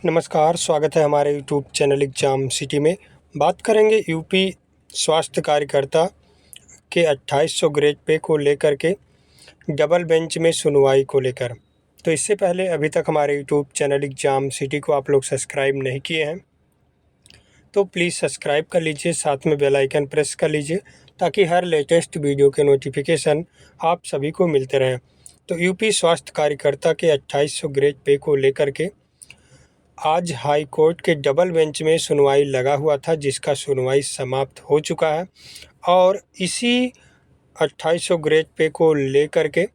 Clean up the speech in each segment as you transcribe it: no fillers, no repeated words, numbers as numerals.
नमस्कार, स्वागत है हमारे यूट्यूब चैनल एग्जाम सिटी में। बात करेंगे यूपी स्वास्थ्य कार्यकर्ता के 2800 ग्रेड पे को लेकर के डबल बेंच में सुनवाई को लेकर। तो इससे पहले अभी तक हमारे यूट्यूब चैनल एग्जाम सिटी को आप लोग सब्सक्राइब नहीं किए हैं तो प्लीज़ सब्सक्राइब कर लीजिए, साथ में बेल आइकन प्रेस कर लीजिए ताकि हर लेटेस्ट वीडियो के नोटिफिकेशन आप सभी को मिलते रहें। तो यूपी स्वास्थ्य कार्यकर्ता के 2800 ग्रेड पे को लेकर के आज हाई कोर्ट के डबल बेंच में सुनवाई लगा हुआ था, जिसका सुनवाई समाप्त हो चुका है। और इसी 2800 ग्रेड पे को लेकर के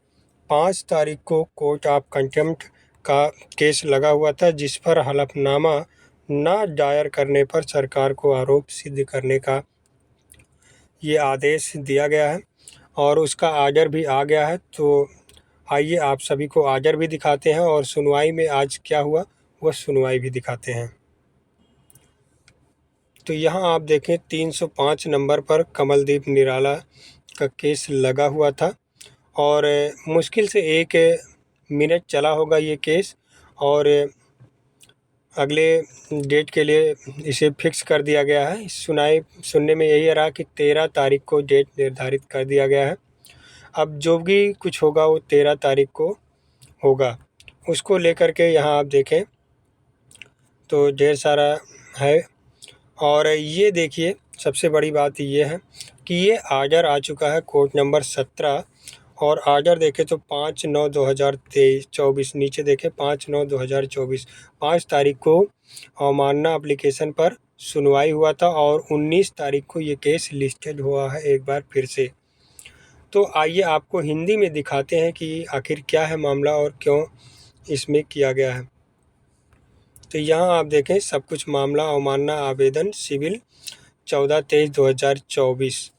5 तारीख को कोर्ट ऑफ कंटेम्प्ट का केस लगा हुआ था, जिस पर हलफनामा ना दायर करने पर सरकार को आरोप सिद्ध करने का ये आदेश दिया गया है और उसका आर्डर भी आ गया है। तो आइए आप सभी को आर्डर भी दिखाते हैं और सुनवाई में आज क्या हुआ वह सुनवाई भी दिखाते हैं। तो यहाँ आप देखें 305 नंबर पर कमलदीप निराला का केस लगा हुआ था और मुश्किल से 1 मिनट चला होगा ये केस और अगले डेट के लिए इसे फिक्स कर दिया गया है। सुनाई सुनने में यही रहा कि 13 तारीख को डेट निर्धारित कर दिया गया है। अब जो भी कुछ होगा वो 13 तारीख को होगा। उसको लेकर के यहाँ आप देखें तो ढेर सारा है और ये देखिए सबसे बड़ी बात ये है कि ये आर्डर आ चुका है कोर्ट नंबर 17 और आर्डर देखें तो 5/9/2024 नीचे देखें 5/9/2024 5 तारीख को अवमानना एप्लीकेशन पर सुनवाई हुआ था और 19 तारीख को ये केस लिस्टेड हुआ है एक बार फिर से। तो आइए आपको हिंदी में दिखाते हैं कि आखिर क्या है मामला और क्यों इसमें किया गया है। तो यहाँ आप देखें सब कुछ मामला अवमानना आवेदन सिविल 14/23/2024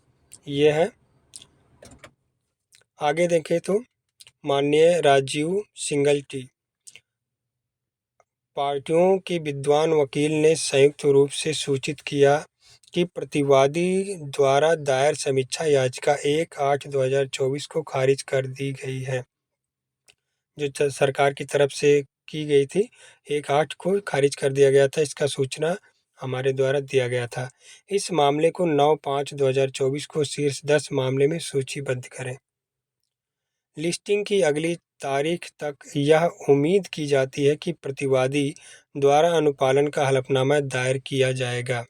ये है। आगे देखें तो माननीय राजीव सिंगलटी पार्टियों के विद्वान वकील ने संयुक्त रूप से सूचित किया कि प्रतिवादी द्वारा दायर समीक्षा याचिका 1/8/2024 को खारिज कर दी गई है। जो सरकार की तरफ से की गई थी 1/8 को खारिज कर दिया गया था। इसका सूचना हमारे द्वारा दिया गया था। इस मामले को 9/5/2024 को शीर्ष 10 मामले में सूचीबद्ध करें। लिस्टिंग की अगली तारीख तक यह उम्मीद की जाती है कि प्रतिवादी द्वारा अनुपालन का हलफनामा दायर किया जाएगा।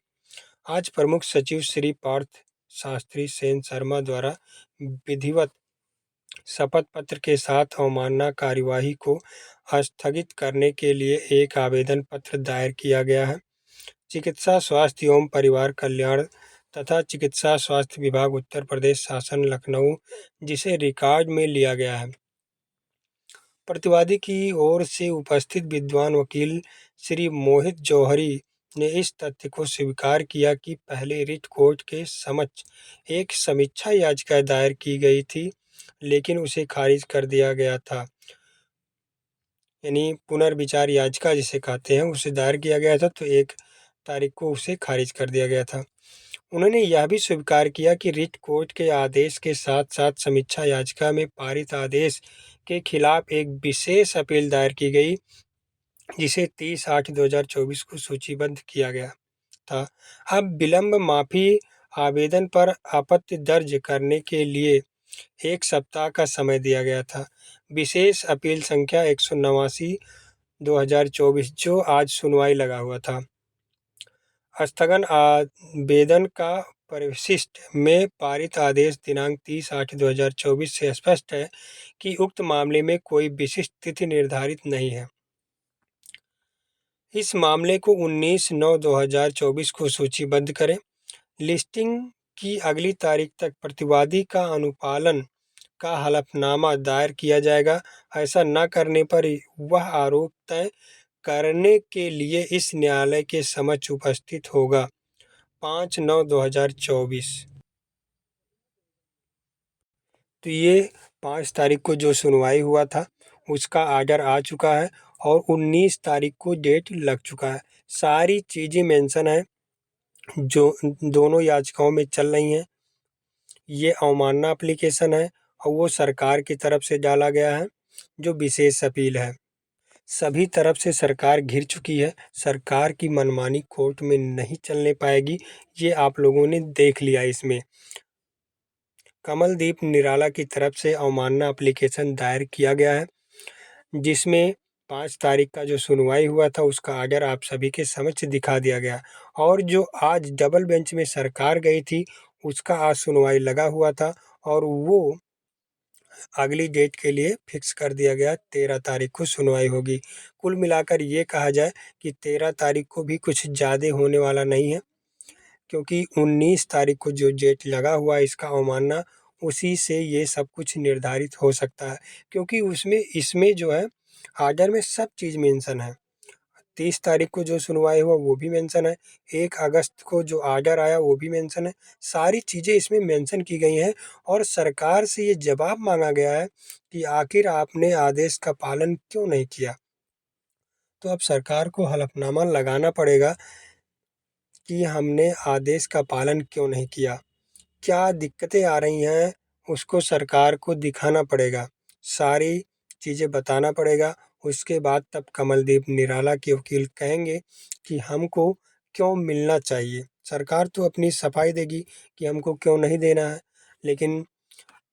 आज प्रमुख सचिव श्री पार्थ शास्त्री सेन शर्मा द्वारा विधिवत शपथ पत्र के साथ अवमानना कार्यवाही को स्थगित करने के लिए एक आवेदन पत्र दायर किया गया है। चिकित्सा स्वास्थ्य एवं परिवार कल्याण तथा चिकित्सा स्वास्थ्य विभाग उत्तर प्रदेश शासन लखनऊ, जिसे रिकॉर्ड में लिया गया है। प्रतिवादी की ओर से उपस्थित विद्वान वकील श्री मोहित जौहरी ने इस तथ्य को स्वीकार किया कि पहले रिट कोर्ट के समक्ष एक समीक्षा याचिका दायर की गई थी, लेकिन उसे खारिज कर दिया गया था। यानी पुनर्विचार याचिका जिसे कहते हैं उसे दायर किया गया था, तो 1 तारीख को उसे खारिज कर दिया गया था। उन्होंने यह भी स्वीकार किया कि रिट कोर्ट के आदेश के साथ साथ समीक्षा याचिका में पारित आदेश के खिलाफ एक विशेष अपील दायर की गई, जिसे 30/8/2024 को सूचीबद्ध किया गया था। अब विलंब माफी आवेदन पर आपत्ति दर्ज करने के लिए 1 सप्ताह का समय दिया गया था। विशेष अपील संख्या 189/2024 जो आज सुनवाई लगा हुआ था। स्थगन आवेदन का परिशिष्ट में पारित आदेश दिनांक 30/8/2024 से स्पष्ट है कि उक्त मामले में कोई विशिष्ट तिथि निर्धारित नहीं है। इस मामले को 19/9/2024 को सूचीबद्ध करें। लिस्टिंग की अगली तारीख तक प्रतिवादी का अनुपालन का हलफनामा दायर किया जाएगा। ऐसा न करने पर वह आरोप तय करने के लिए इस न्यायालय के समक्ष उपस्थित होगा। 5/9/2024। तो ये 5 तारीख को जो सुनवाई हुआ था उसका आर्डर आ चुका है और 19 तारीख को डेट लग चुका है। सारी चीज़ें मेंशन है जो दोनों याचिकाओं में चल रही हैं। ये अवमानना एप्लीकेशन है और वो सरकार की तरफ से डाला गया है जो विशेष अपील है। सभी तरफ से सरकार घिर चुकी है। सरकार की मनमानी कोर्ट में नहीं चलने पाएगी, ये आप लोगों ने देख लिया इसमें। कमलदीप निराला की तरफ से अवमानना एप्लीकेशन दायर किया गया है, जिसमें 5 तारीख का जो सुनवाई हुआ था उसका आर्डर आप सभी के समक्ष दिखा दिया गया, और जो आज डबल बेंच में सरकार गई थी उसका आज सुनवाई लगा हुआ था, और वो अगली डेट के लिए फिक्स कर दिया गया। 13 तारीख को सुनवाई होगी। कुल मिलाकर ये कहा जाए कि 13 तारीख को भी कुछ ज़्यादा होने वाला नहीं है, क्योंकि 19 तारीख को जो डेट लगा हुआ है इसका अवमानना, उसी से ये सब कुछ निर्धारित हो सकता है, क्योंकि इसमें जो है आर्डर में सब चीज़ मेंशन है। 30 तारीख को जो सुनवाई हुआ वो भी मेंशन है, 1 अगस्त को जो आर्डर आया वो भी मेंशन है, सारी चीज़ें इसमें मेंशन की गई हैं, और सरकार से ये जवाब मांगा गया है कि आखिर आपने आदेश का पालन क्यों नहीं किया। तो अब सरकार को हलफनामा लगाना पड़ेगा कि हमने आदेश का पालन क्यों नहीं किया, क्या दिक्कतें आ रही हैं उसको सरकार को दिखाना पड़ेगा, सारी चीज़ें बताना पड़ेगा। उसके बाद तब कमलदीप निराला के वकील कहेंगे कि हमको क्यों मिलना चाहिए। सरकार तो अपनी सफाई देगी कि हमको क्यों नहीं देना है, लेकिन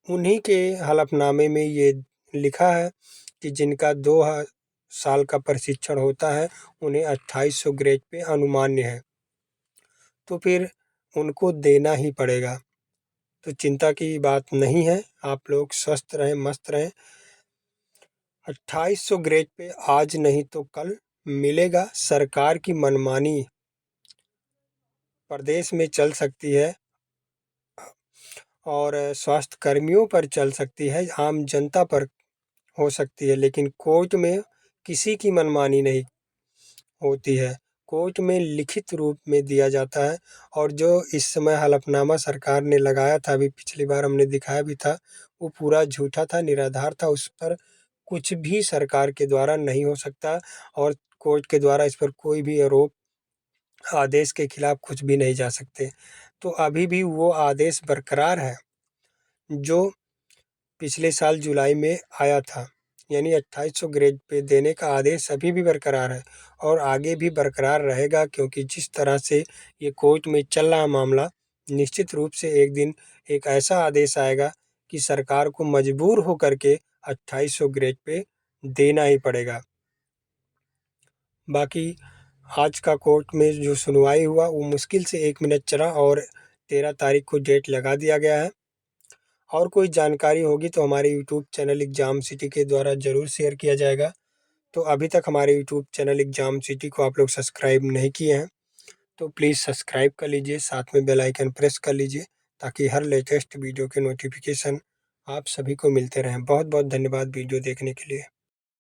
उन्हीं के हलफनामे में ये लिखा है कि जिनका 2 साल का प्रशिक्षण होता है उन्हें 2800 ग्रेड पे अनुमान्य है, तो फिर उनको देना ही पड़ेगा। तो चिंता की बात नहीं है, आप लोग स्वस्थ रहें, मस्त रहें। 2800 ग्रेड पे आज नहीं तो कल मिलेगा। सरकार की मनमानी प्रदेश में चल सकती है और स्वास्थ्य कर्मियों पर चल सकती है, आम जनता पर हो सकती है, लेकिन कोर्ट में किसी की मनमानी नहीं होती है। कोर्ट में लिखित रूप में दिया जाता है, और जो इस समय हलफनामा सरकार ने लगाया था, अभी पिछली बार हमने दिखाया भी था, वो पूरा झूठा था, निराधार था। उस पर कुछ भी सरकार के द्वारा नहीं हो सकता, और कोर्ट के द्वारा इस पर कोई भी आरोप आदेश के खिलाफ कुछ भी नहीं जा सकते। तो अभी भी वो आदेश बरकरार है जो पिछले साल जुलाई में आया था, यानी 2800 ग्रेड पे देने का आदेश अभी भी बरकरार है, और आगे भी बरकरार रहेगा, क्योंकि जिस तरह से ये कोर्ट में चल रहा मामला, निश्चित रूप से एक दिन एक ऐसा आदेश आएगा कि सरकार को मजबूर होकर के 2800 ग्रेड पे देना ही पड़ेगा। बाकी आज का कोर्ट में जो सुनवाई हुआ वो मुश्किल से 1 मिनट चला, और 13 तारीख को डेट लगा दिया गया है। और कोई जानकारी होगी तो हमारे यूट्यूब चैनल एग्ज़ाम सिटी के द्वारा ज़रूर शेयर किया जाएगा। तो अभी तक हमारे यूट्यूब चैनल एग्ज़ाम सिटी को आप लोग सब्सक्राइब नहीं किए हैं तो प्लीज़ सब्सक्राइब कर लीजिए, साथ में बेल आइकन प्रेस कर लीजिए, ताकि हर लेटेस्ट वीडियो के नोटिफिकेशन आप सभी को मिलते रहें। बहुत बहुत धन्यवाद वीडियो देखने के लिए।